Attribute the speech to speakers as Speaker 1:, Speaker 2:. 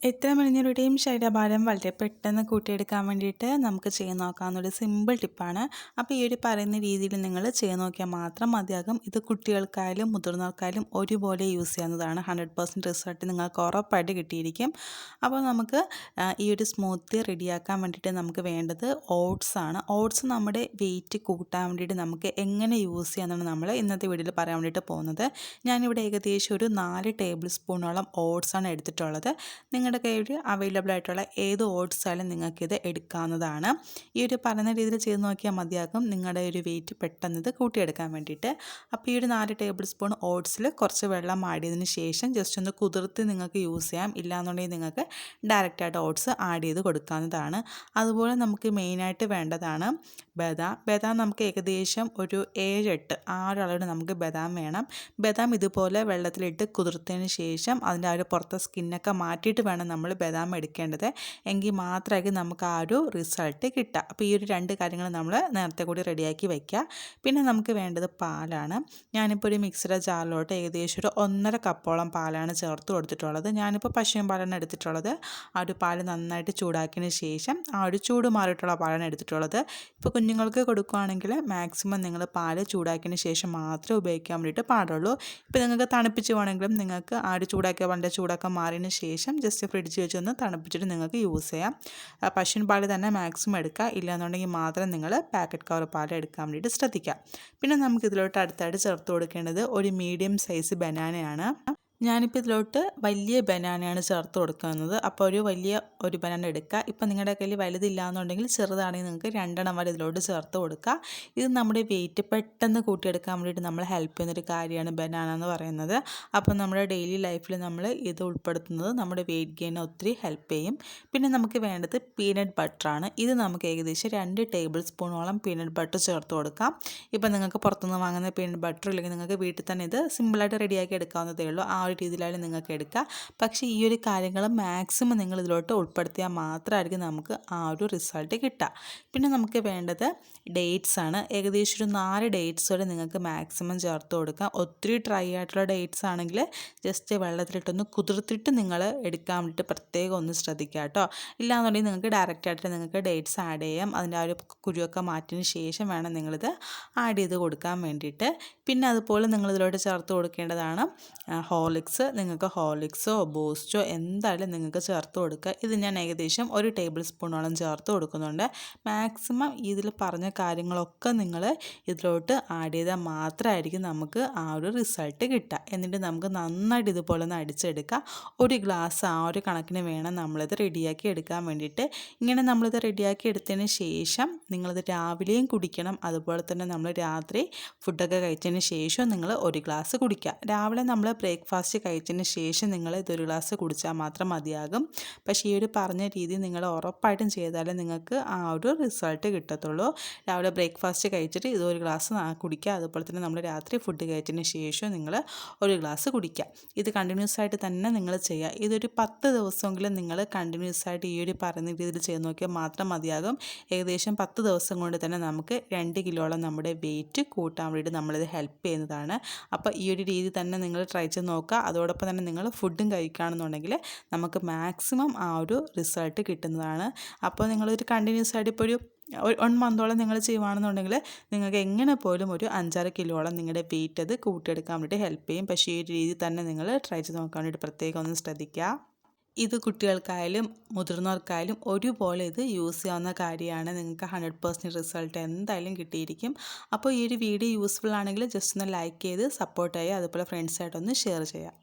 Speaker 1: എത്ര മെലിഞ്ഞവരുടെയും ശരീരഭാരം വളരെ പെട്ടെന്ന് കൂട്ടിയെടുക്കാൻ വേണ്ടിയിട്ട് നമുക്ക് ചെയ്ത് നോക്കാവുന്നൊരു സിമ്പിൾ ടിപ്പാണ്. അപ്പോൾ ഈ ഒരു പറയുന്ന രീതിയിൽ നിങ്ങൾ ചെയ്ത് നോക്കിയാൽ മാത്രം മതിയാകും. ഇത് കുട്ടികൾക്കായാലും മുതിർന്നവർക്കായാലും ഒരുപോലെ യൂസ് ചെയ്യാവുന്നതാണ്. 100% റിസൾട്ട് നിങ്ങൾക്ക് ഉറപ്പായിട്ട് കിട്ടിയിരിക്കും. അപ്പോൾ നമുക്ക് ഈ ഒരു സ്മൂത്തി റെഡിയാക്കാൻ വേണ്ടിയിട്ട് നമുക്ക് വേണ്ടത് ഓട്സ് ആണ്. ഓട്സ് നമ്മുടെ വെയിറ്റ് കൂട്ടാൻ വേണ്ടിയിട്ട് നമുക്ക് എങ്ങനെ യൂസ് ചെയ്യാമെന്നാണ് നമ്മൾ ഇന്നത്തെ വീഡിയോയിൽ പറയാൻ വേണ്ടിയിട്ട് പോകുന്നത്. ഞാനിവിടെ ഏകദേശം ഒരു 4 ടേബിൾ സ്പൂണോളം ഓട്സാണ് എടുത്തിട്ടുള്ളത്. നിങ്ങളുടെ കയ്യിൽ അവൈലബിൾ ആയിട്ടുള്ള ഏത് ഓട്സ് ആയാലും നിങ്ങൾക്കിത് എടുക്കാവുന്നതാണ്. ഈ ഒരു പറയുന്ന രീതിയിൽ ചെയ്ത് നോക്കിയാൽ മതിയാകും നിങ്ങളുടെ ഒരു വെയിറ്റ് പെട്ടെന്ന് ഇത് കൂട്ടിയെടുക്കാൻ വേണ്ടിയിട്ട്. അപ്പോൾ ഈ ഒരു 4 ടേബിൾ സ്പൂൺ ഓട്സിൽ കുറച്ച് വെള്ളം ആഡ് ചെയ്തതിന് ശേഷം ജസ്റ്റ് ഒന്ന് കുതിർത്ത് നിങ്ങൾക്ക് യൂസ് ചെയ്യാം. ഇല്ലാന്നുണ്ടെങ്കിൽ നിങ്ങൾക്ക് ഡയറക്റ്റായിട്ട് ഓട്സ് ആഡ് ചെയ്ത് കൊടുക്കാവുന്നതാണ്. അതുപോലെ നമുക്ക് മെയിനായിട്ട് വേണ്ടതാണ് ബദാം നമുക്ക് ഏകദേശം ഒരു 7-8 അളവിൽ നമുക്ക് ബദാം വേണം. ബദാം ഇതുപോലെ വെള്ളത്തിലിട്ട് കുതിർത്തതിന് ശേഷം അതിൻ്റെ ആ ഒരു പുറത്തെ സ്കിന്നൊക്കെ മാറ്റിയിട്ട് വേണം നമ്മൾ ബദാം എടുക്കേണ്ടത്. എങ്കിൽ മാത്രമായിരിക്കും നമുക്ക് ആ ഒരു റിസൾട്ട് കിട്ടുക. അപ്പോൾ ഈ ഒരു 2 കാര്യങ്ങൾ നമ്മൾ നേരത്തെ കൂടി റെഡിയാക്കി വയ്ക്കുക. പിന്നെ നമുക്ക് വേണ്ടത് പാലാണ്. ഞാനിപ്പോൾ ഒരു മിക്സിയുടെ ജാറിലോട്ട് ഏകദേശം ഒരു 1.5 കപ്പോളം പാലാണ് ചേർത്ത് കൊടുത്തിട്ടുള്ളത്. ഞാനിപ്പോൾ പശുവിൻ പാലാണ് എടുത്തിട്ടുള്ളത്. ആ ഒരു പാൽ നന്നായിട്ട് ചൂടാക്കിയതിന് ശേഷം ആ ഒരു ചൂട് മാറിയിട്ടുള്ള പാലാണ് എടുത്തിട്ടുള്ളത്. ഇപ്പോൾ കുഞ്ഞുങ്ങൾക്ക് കൊടുക്കുകയാണെങ്കിൽ മാക്സിമം നിങ്ങൾ പാൽ ചൂടാക്കിയതിന് ശേഷം മാത്രമേ ഉപയോഗിക്കാൻ വേണ്ടിയിട്ട് പാടുള്ളൂ. ഇപ്പോൾ നിങ്ങൾക്ക് തണുപ്പിച്ച് വേണമെങ്കിലും നിങ്ങൾക്ക് ആ ഒരു ചൂടാക്കിയ പാലിൻ്റെ ചൂടൊക്കെ മാറിയതിന് ശേഷം ജസ്റ്റ് ഫ്രിഡ്ജിൽ വെച്ചൊന്ന് തണുപ്പിച്ചിട്ട് നിങ്ങൾക്ക് യൂസ് ചെയ്യാം. പശുവിൻ പാൽ തന്നെ മാക്സിമം എടുക്കുക. ഇല്ലയെന്നുണ്ടെങ്കിൽ മാത്രം നിങ്ങൾ പാക്കറ്റ് കവർ പാൽ എടുക്കാൻ വേണ്ടിയിട്ട് ശ്രദ്ധിക്കുക. പിന്നെ നമുക്ക് ഇതിലോട്ട് അടുത്തായിട്ട് ചേർത്ത് കൊടുക്കേണ്ടത് ഒരു മീഡിയം സൈസ് ബനാനയാണ്. ഞാനിപ്പോൾ ഇതിലോട്ട് വലിയ ബനാനയാണ് ചേർത്ത് കൊടുക്കുന്നത്. അപ്പോൾ വലിയ ഒരു ബനാന എടുക്കുക. ഇപ്പോൾ നിങ്ങളുടെ കയ്യിൽ വലുതില്ലാന്നുണ്ടെങ്കിൽ ചെറുതാണെങ്കിൽ നിങ്ങൾക്ക് 2 എണ്ണം വരെ ഇതിലോട്ട് ചേർത്ത് കൊടുക്കുക. ഇത് നമ്മുടെ വെയിറ്റ് പെട്ടെന്ന് കൂട്ടിയെടുക്കാൻ വേണ്ടിയിട്ട് നമ്മൾ ഹെൽപ്പ് ചെയ്യുന്നൊരു കാര്യമാണ് ബനാന എന്ന് പറയുന്നത്. അപ്പോൾ നമ്മുടെ ഡെയിലി ലൈഫിൽ നമ്മൾ ഇത് ഉൾപ്പെടുത്തുന്നത് നമ്മുടെ വെയിറ്റ് ഗെയിൻ ഒത്തിരി ഹെൽപ്പ് ചെയ്യും. പിന്നെ നമുക്ക് വേണ്ടത് പീനട്ട് ബട്ടറാണ്. ഇത് നമുക്ക് ഏകദേശം 2 ടേബിൾ സ്പൂണോളം പീനട്ട് ബട്ടർ ചേർത്ത് കൊടുക്കാം. ഇപ്പോൾ നിങ്ങൾക്ക് പുറത്തുനിന്ന് വാങ്ങുന്ന പീനട്ട് ബട്ടർ ഇല്ലെങ്കിൽ നിങ്ങൾക്ക് വീട്ടിൽ തന്നെ ഇത് സിമ്പിളായിട്ട് റെഡിയാക്കി എടുക്കാവുന്നതേ ഉള്ളൂ. ആ ഒരു രീതിയിലാണ് നിങ്ങൾക്ക് എടുക്കുക. പക്ഷേ ഈ ഒരു കാര്യങ്ങൾ മാക്സിമം നിങ്ങൾ ഇതിലോട്ട് ഉൾപ്പെടുത്തിയാൽ മാത്രമായിരിക്കും നമുക്ക് ആ ഒരു റിസൾട്ട് കിട്ടുക. പിന്നെ നമുക്ക് വേണ്ടത് ഡേറ്റ്സ് ആണ്. ഏകദേശം ഒരു 4 ഡേറ്റ്സ് വരെ നിങ്ങൾക്ക് മാക്സിമം ചേർത്ത് കൊടുക്കാം. ഒത്തിരി ഡ്രൈ ആയിട്ടുള്ള ഡേറ്റ്സ് ആണെങ്കിൽ ജസ്റ്റ് വെള്ളത്തിലിട്ടൊന്ന് കുതിർത്തിട്ട് നിങ്ങൾ എടുക്കാൻ വേണ്ടിയിട്ട് പ്രത്യേകം ഒന്ന് ശ്രദ്ധിക്കുക കേട്ടോ. ഇല്ലാന്നുണ്ടെങ്കിൽ നിങ്ങൾക്ക് ഡയറക്റ്റായിട്ട് നിങ്ങൾക്ക് ഡേറ്റ്സ് ആഡ് ചെയ്യാം. അതിൻ്റെ ആ ഒരു കുരുവൊക്കെ മാറ്റിയതിന് ശേഷം വേണം നിങ്ങളിത് ആഡ് ചെയ്ത് കൊടുക്കാൻ വേണ്ടിയിട്ട്. പിന്നെ അതുപോലെ നിങ്ങളിതിലോട്ട് ചേർത്ത് കൊടുക്കേണ്ടതാണ് ഹോർലിക്സ്. നിങ്ങൾക്ക് ഹോർലിക്സോ ബൂസ്റ്റോ എന്തായാലും നിങ്ങൾക്ക് ചേർത്ത് കൊടുക്കുക. ഇത് ഞാൻ ഏകദേശം 1 ടേബിൾ സ്പൂണോളം ചേർത്ത് കൊടുക്കുന്നുണ്ട്. മാക്സിമം ഇതിൽ പറഞ്ഞ കാര്യങ്ങളൊക്കെ നിങ്ങൾ ഇതിലോട്ട് ആഡ് ചെയ്താൽ മാത്രമായിരിക്കും നമുക്ക് ആ ഒരു റിസൾട്ട് കിട്ടുക. എന്നിട്ട് നമുക്ക് നന്നായിട്ട് ഇതുപോലെ ഒന്ന് അടിച്ചെടുക്കുക. 1 ഗ്ലാസ് ആ ഒരു കണക്കിന് വേണം നമ്മളിത് റെഡിയാക്കി എടുക്കാൻ വേണ്ടിയിട്ട്. ഇങ്ങനെ നമ്മളിത് റെഡിയാക്കി എടുത്തതിന് ശേഷം നിങ്ങളിത് രാവിലെയും കുടിക്കണം. അതുപോലെ തന്നെ നമ്മൾ രാത്രി ഫുഡൊക്കെ കഴിച്ചതിന് ശേഷം നിങ്ങൾ 1 ഗ്ലാസ് കുടിക്കുക. രാവിലെ നമ്മൾ ബ്രേക്ക്ഫാസ്റ്റ് കഴിച്ചതിന് ശേഷം നിങ്ങൾ ഇതൊരു ഗ്ലാസ് കുടിച്ചാൽ മാത്രം മതിയാകും. പക്ഷേ ഈ ഒരു പറഞ്ഞ രീതി നിങ്ങൾ ഉറപ്പായിട്ടും ചെയ്താലേ നിങ്ങൾക്ക് ആ ഒരു റിസൾട്ട് കിട്ടത്തുള്ളൂ. രാവിലെ ബ്രേക്ക്ഫാസ്റ്റ് കഴിച്ചിട്ട് ഇതൊരു ഗ്ലാസ് കുടിക്കുക. അതുപോലെ തന്നെ നമ്മൾ രാത്രി ഫുഡ് കഴിച്ചതിന് ശേഷം നിങ്ങൾ 1 ഗ്ലാസ് കുടിക്കുക. ഇത് കണ്ടിന്യൂസ് ആയിട്ട് തന്നെ നിങ്ങൾ ചെയ്യുക. ഇതൊരു 10 ദിവസമെങ്കിലും നിങ്ങൾ കണ്ടിന്യൂസ് ആയിട്ട് ഈ ഒരു പറയുന്ന രീതിയിൽ ചെയ്ത് നോക്കിയാൽ മാത്രം മതിയാകും. ഏകദേശം 10 ദിവസം കൊണ്ട് തന്നെ നമുക്ക് 2 കിലോളം നമ്മുടെ വെയിറ്റ് കൂട്ടാൻ വേണ്ടിയിട്ട് നമ്മളിത് ഹെൽപ്പ് ചെയ്യുന്നതാണ്. അപ്പോൾ ഈ ഒരു രീതി തന്നെ നിങ്ങൾ ട്രൈ ചെയ്ത് നോക്കുക. അതോടൊപ്പം തന്നെ നിങ്ങൾ ഫുഡും കഴിക്കുകയാണെന്നുണ്ടെങ്കിൽ നമുക്ക് മാക്സിമം ആ ഒരു റിസൾട്ട് കിട്ടുന്നതാണ്. അപ്പോൾ നിങ്ങളൊരു കണ്ടിന്യൂസ് ആയിട്ട് ഇപ്പോൾ ഒരു 1 മന്തോളം നിങ്ങൾ ചെയ്യുകയാണെന്നുണ്ടെങ്കിൽ നിങ്ങൾക്ക് എങ്ങനെ പോലും ഒരു 5-6 കിലോളം നിങ്ങളുടെ വെയിറ്റ് അത് കൂട്ടിയെടുക്കാൻ വേണ്ടിയിട്ട് ഹെൽപ്പ് ചെയ്യും. പക്ഷേ ഈ ഒരു രീതി തന്നെ നിങ്ങൾ ട്രൈ ചെയ്ത് നോക്കാൻ വേണ്ടിയിട്ട് പ്രത്യേകം ഒന്ന് ശ്രദ്ധിക്കുക. ഇത് കുട്ടികൾക്കായാലും മുതിർന്നവർക്കായാലും ഒരുപോലെ ഇത് യൂസ് ചെയ്യാവുന്ന കാര്യമാണ്. നിങ്ങൾക്ക് 100% റിസൾട്ട് എന്തായാലും കിട്ടിയിരിക്കും. അപ്പോൾ ഈ ഒരു വീഡിയോ യൂസ്ഫുൾ ആണെങ്കിൽ ജസ്റ്റ് ഒന്ന് ലൈക്ക് ചെയ്ത് സപ്പോർട്ട് ചെയ്യുക. അതുപോലെ ഫ്രണ്ട്സായിട്ടൊന്ന് ഷെയർ ചെയ്യുക.